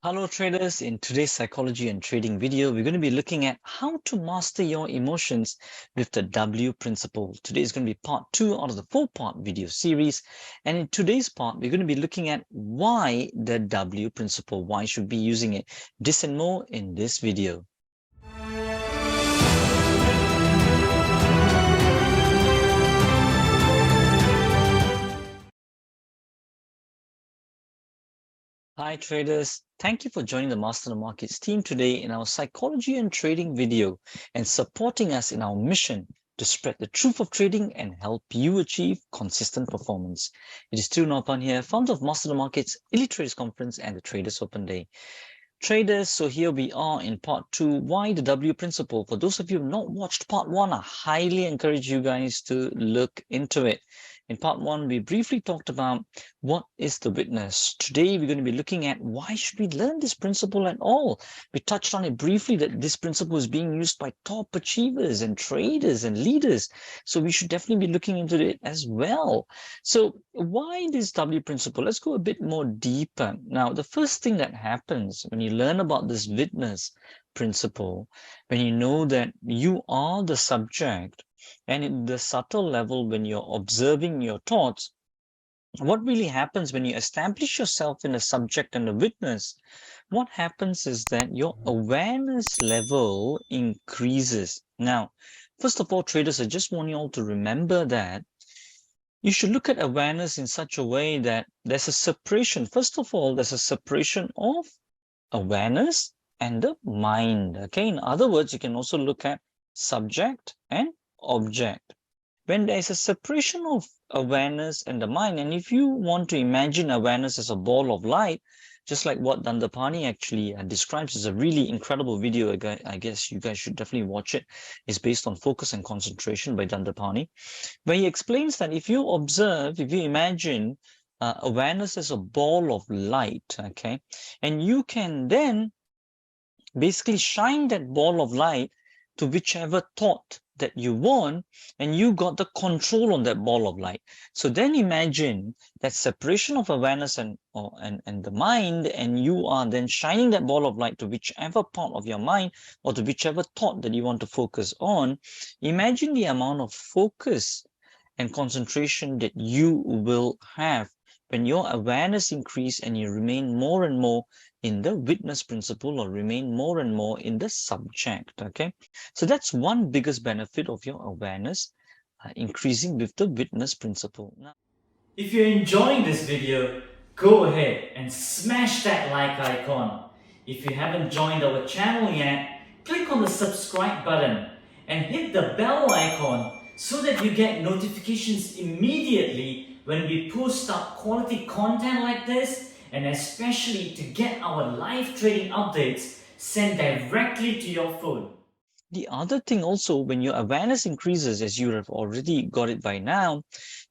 Hello traders, in today's psychology and trading video, we're going to be looking at how to master your emotions with the W principle. Today is going to be part 2 out of the 4-part video series. And in today's part, we're going to be looking at why the W principle, why should we be using it. This and more in this video. Hi traders, thank you for joining the Master the Markets team today in our psychology and trading video and supporting us in our mission to spread the truth of trading and help you achieve consistent performance. It is Stu Norpan here, founder of Master the Markets Elite Traders Conference and the Traders Open Day. Traders, so here we are in part 2, why the W principle. For those of you who have not watched part 1, I highly encourage you guys to look into it. In part 1, we briefly talked about what is the witness. Today, we're going to be looking at why should we learn this principle at all. We touched on it briefly that this principle is being used by top achievers and traders and leaders. So we should definitely be looking into it as well. So why this W principle? Let's go a bit more deeper. Now, the first thing that happens when you learn about this witness principle, when you know that you are the subject, and in the subtle level, when you're observing your thoughts, what really happens when you establish yourself in a subject and a witness, what happens is that your awareness level increases. Now, first of all, traders, I just want you all to remember that you should look at awareness in such a way that there's a separation. First of all, there's a separation of awareness and the mind. Okay, in other words, you can also look at subject and object. When there is a separation of awareness and the mind, and if you want to imagine awareness as a ball of light, just like what Dandapani actually describes, is a really incredible video. I guess you guys should definitely watch it. It's based on Focus and Concentration by Dandapani, where he explains that if you observe, if you imagine awareness as a ball of light, okay, and you can then basically shine that ball of light to whichever thought that you want, and you got the control on that ball of light. So then imagine that separation of awareness and the mind, and you are then shining that ball of light to whichever part of your mind or to whichever thought that you want to focus on. Imagine the amount of focus and concentration that you will have when your awareness increase and you remain more and more in the witness principle or remain more and more in the subject. Okay, so that's one biggest benefit of your awareness increasing with the witness principle. Now, If you're enjoying this video, go ahead and smash that like icon. If you haven't joined our channel yet, click on the subscribe button and hit the bell icon so that you get notifications immediately when we post up quality content like this, and especially to get our live trading updates sent directly to your phone. the other thing also, when your awareness increases, as you have already got it by now,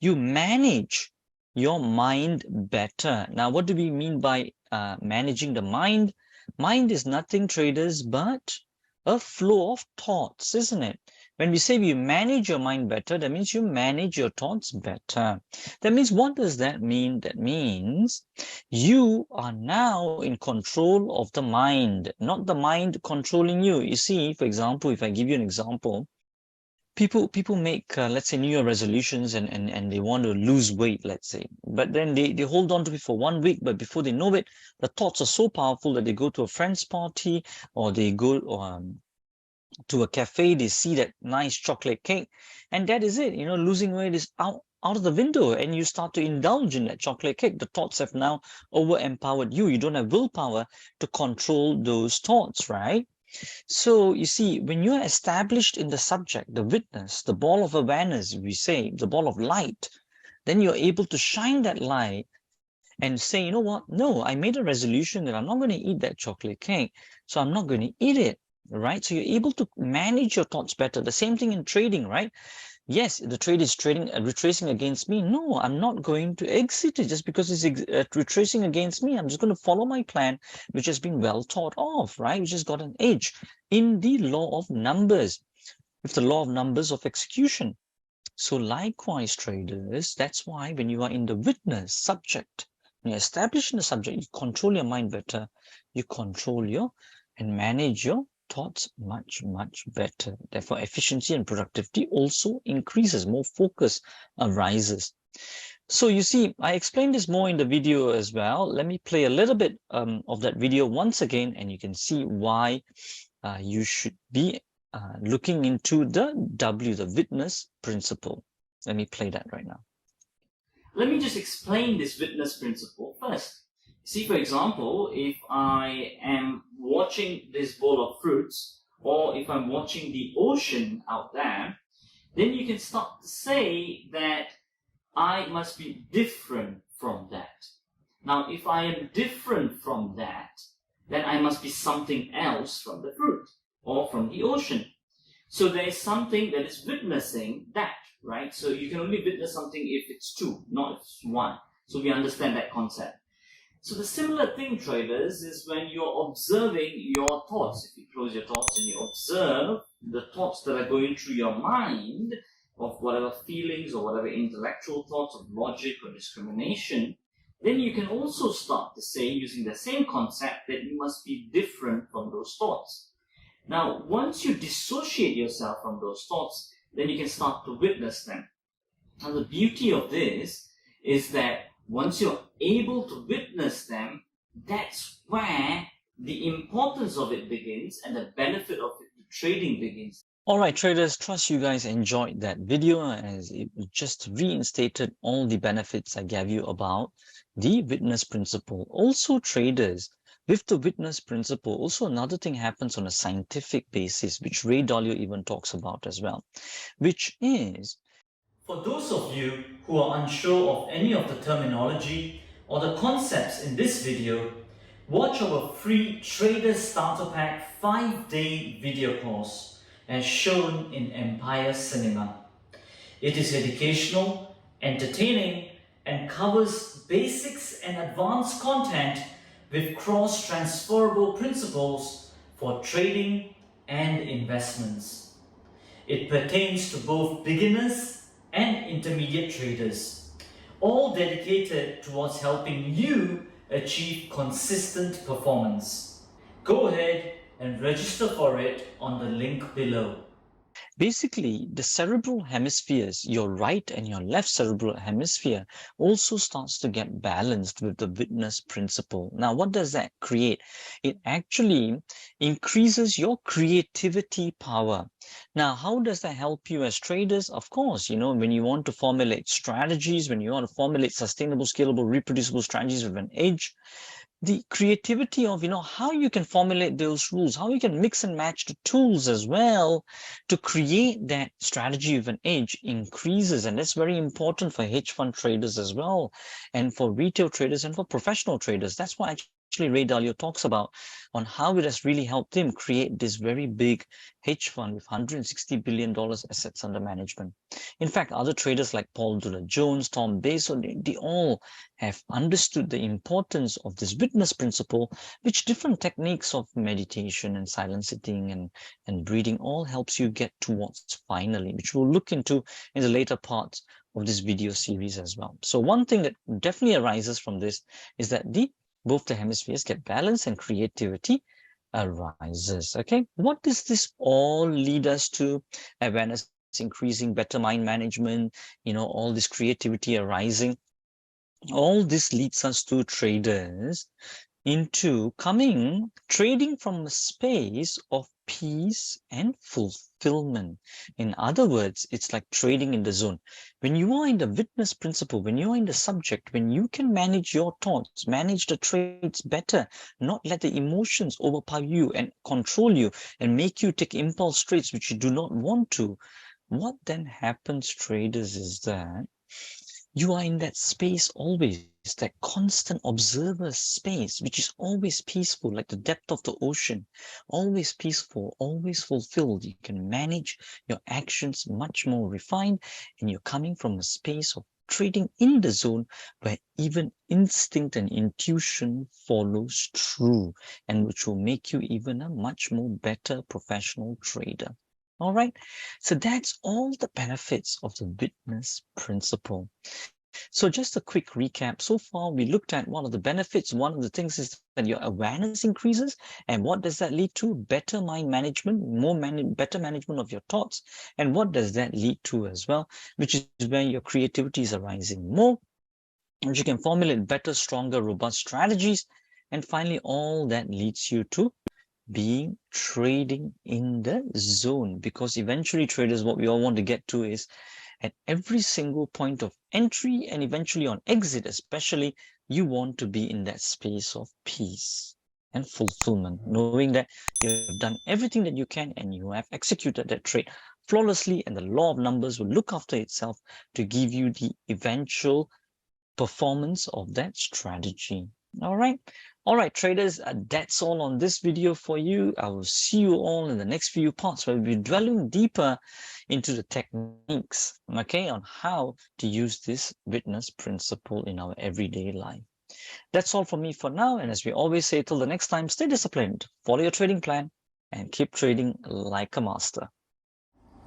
you manage your mind better. Now, what do we mean by managing the mind? Mind is nothing, traders, but a flow of thoughts, isn't it? When we say you manage your mind better, that means you manage your thoughts better. That means, what does that mean? That means you are now in control of the mind, not the mind controlling you. You see, for example, if I give you an example, people make let's say New Year resolutions, and they want to lose weight, let's say, but then they hold on to it for 1 week, but before they know it, the thoughts are so powerful that they go to a friend's party, or they go to a cafe, they see that nice chocolate cake, and that is it. Losing weight is out of the window, and you start to indulge in that chocolate cake. The thoughts have now over empowered you. You don't have willpower to control those thoughts, right? So you see, when you're established in the subject, the witness, the ball of awareness, we say, the ball of light, then you're able to shine that light and say, you know what? No, I made a resolution that I'm not going to eat that chocolate cake, so I'm not going to eat it, right? So you're able to manage your thoughts better. The same thing in trading, right? Yes, the trade is trading retracing against me. No, I'm not going to exit it just because it's retracing against me. I'm just going to follow my plan, which has been well thought of, right? Which has got an edge in the law of numbers, with the law of numbers of execution. So likewise, traders, that's why when you are in the witness, subject, When you establish in the subject, you control your mind better, you control your and manage your thoughts much, much better. Therefore, efficiency and productivity also increases, more focus arises. So you see, I explained this more in the video as well. Let me play a little bit of that video once again, and you can see why you should be looking into the the witness principle. Let me play that right now. Let me just explain this witness principle first. See, for example, if I am watching this bowl of fruits, or if I'm watching the ocean out there, then you can start to say that I must be different from that. Now, if I am different from that, then I must be something else from the fruit or from the ocean. So there is something that is witnessing that, right? So you can only witness something if it's two, not if it's one. So we understand that concept. So the similar thing, traders, is when you're observing your thoughts. If you close your thoughts and you observe the thoughts that are going through your mind, of whatever feelings or whatever intellectual thoughts of logic or discrimination, then you can also start to say, using the same concept, that you must be different from those thoughts. Now, once you dissociate yourself from those thoughts, then you can start to witness them. Now, the beauty of this is that once you're able to witness them, that's where the importance of it begins and the benefit of it, the trading begins. All right, traders, trust you guys enjoyed that video as it just reinstated all the benefits I gave you about the witness principle. Also, traders, with the witness principle, also another thing happens on a scientific basis, which Ray Dalio even talks about as well, which is... For those of you who are unsure of any of the terminology or the concepts in this video, watch our free Trader Starter Pack 5-day video course as shown in Empire Cinema. It is educational, entertaining, and covers basics and advanced content with cross-transferable principles for trading and investments. It pertains to both beginners and intermediate traders, all dedicated towards helping you achieve consistent performance. Go ahead and register for it on the link below. Basically, the cerebral hemispheres, your right and your left cerebral hemisphere, also starts to get balanced with the witness principle. Now, what does that create? It actually increases your creativity power. Now, how does that help you as traders? Of course, when you want to formulate strategies, when you want to formulate sustainable, scalable, reproducible strategies with an edge, the creativity of how you can formulate those rules, how you can mix and match the tools as well to create that strategy with an edge increases. And that's very important for hedge fund traders as well, and for retail traders and for professional traders. That's why actually Ray Dalio talks about on how it has really helped him create this very big hedge fund with $160 billion assets under management. In fact, other traders like Paul Tudor-Jones, Tom Basso, they all have understood the importance of this witness principle, which different techniques of meditation and silent sitting and breathing all helps you get towards finally, which we'll look into in the later parts of this video series as well. So one thing that definitely arises from this is that both the hemispheres get balance and creativity arises. Okay, what does this all lead us to? Awareness increasing, better mind management, all this creativity arising. All this leads us to traders into trading from a space of peace and fulfillment. In other words, it's like trading in the zone. When you are in the witness principle, when you are in the subject, when you can manage your thoughts, manage the trades better, not let the emotions overpower you and control you and make you take impulse trades which you do not want to, what then happens, traders, is that you are in that space always, that constant observer space, which is always peaceful, like the depth of the ocean, always peaceful, always fulfilled. You can manage your actions much more refined, and you're coming from a space of trading in the zone where even instinct and intuition follows true, and which will make you even a much more better professional trader. All right, so that's all the benefits of the witness principle. So just a quick recap. So far, we looked at one of the benefits. One of the things is that your awareness increases. And what does that lead to? Better mind management, better management of your thoughts. And what does that lead to as well? Which is where your creativity is arising more. And you can formulate better, stronger, robust strategies. And finally, all that leads you to being trading in the zone. Because eventually, traders, what we all want to get to is at every single point of entry and eventually on exit, especially, you want to be in that space of peace and fulfillment, knowing that you have done everything that you can and you have executed that trade flawlessly, and the law of numbers will look after itself to give you the eventual performance of that strategy. All right. All right, traders, that's all on this video for you. I will see you all in the next few parts where we'll be dwelling deeper into the techniques, okay, on how to use this witness principle in our everyday life. That's all from me for now. And as we always say, till the next time, stay disciplined, follow your trading plan, and keep trading like a master.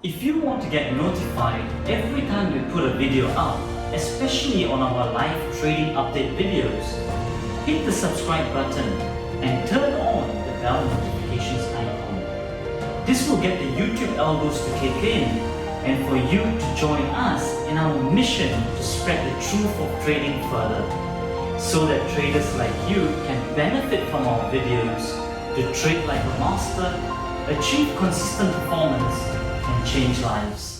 If you want to get notified every time we put a video up, especially on our live trading update videos, hit the subscribe button and turn on the bell notifications icon. This will get the YouTube algos to kick in and for you to join us in our mission to spread the truth of trading further, so that traders like you can benefit from our videos to trade like a master, achieve consistent performance, and change lives.